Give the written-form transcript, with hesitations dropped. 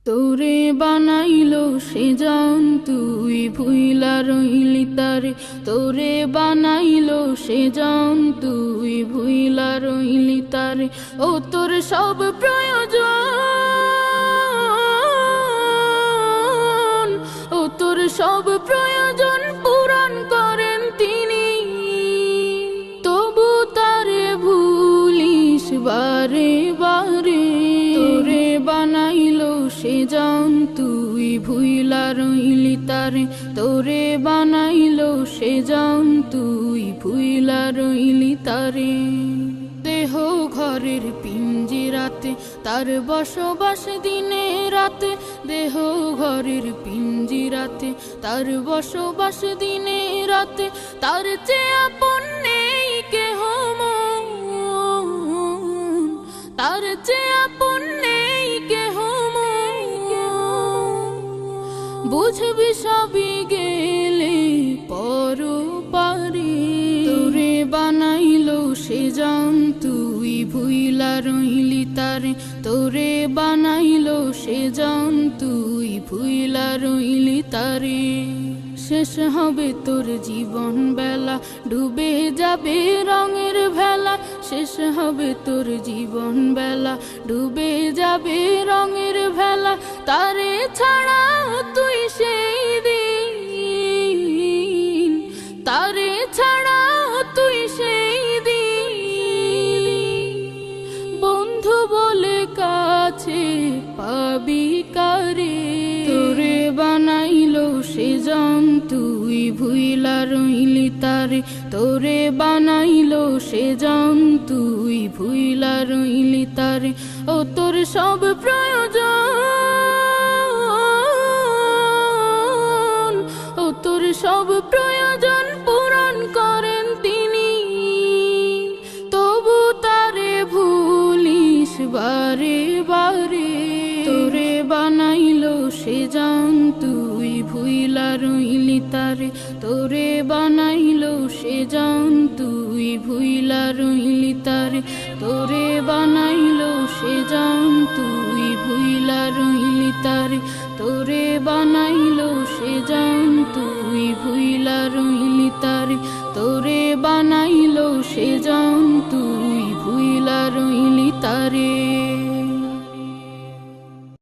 তোরে বানাইলো সে জান তুই ভুইলা রইলি তারে, তোরে বানাইলো সে জান তুই ভুইলা রইলি তারে। ও তোর সব প্রয়োজন, ও তোর সব প্রয়োজন পূরণ করেন তিনি, তবু তারে ভুলিস বারে বারে। তোরে বানাইলো সে জান তুই ভুইলা রইলি তারে, তোরে বানাইলো সে জান তুই ভুইলা রইলি তারে। দেহ ঘরের পিঞ্জিরাতে তার বসবাস দিনে রাতে, দেহ ঘরের পিঞ্জিরাতে তার বসবাস দিনে রাতে। তার চেয়ে আপন নেই কেহ মন, তার চেয়ে আপন নেই কেহ মন। বুঝবি সবই গেলে পরপারে। তোরে বানাইলো সে জান তুই ভুইলা রইলি তারে, তোরে বানাইলো সে জান তুই ভুইলা রইলি তারে। শেষ হবে তোর জীবন বেলা, ডুবে যাবে রঙের ভেলা। শেষ হবে তোর জীবন বেলা, ডুবে যাবে রঙের ভেলা। তারে ছাড়া তুই সেই দিন, তারে ছাড়া তুই সেই দিন। বন্ধু বলে কাছে পাবি কারে। তোরে বানাইলো সে জান তুই ভুইলা রইলি তারে, তোরে বানাইলো সে জান তুই ভুইলা রইলি তারে। ও তোর সব প্রয়োজন, ও তোর সব প্রয়োজন পূরণ করেন তিনি, তবু তারে ভুলিস বারে বারে। তোরে বানাইলো সে জান তুই ভুইলা রইলি তারে, তোরে বানাইলো সে জান তুই ভুইলা রইলি তারে, তোরে বানাইলো সে জান তুই ভুইলা রইলি তারে।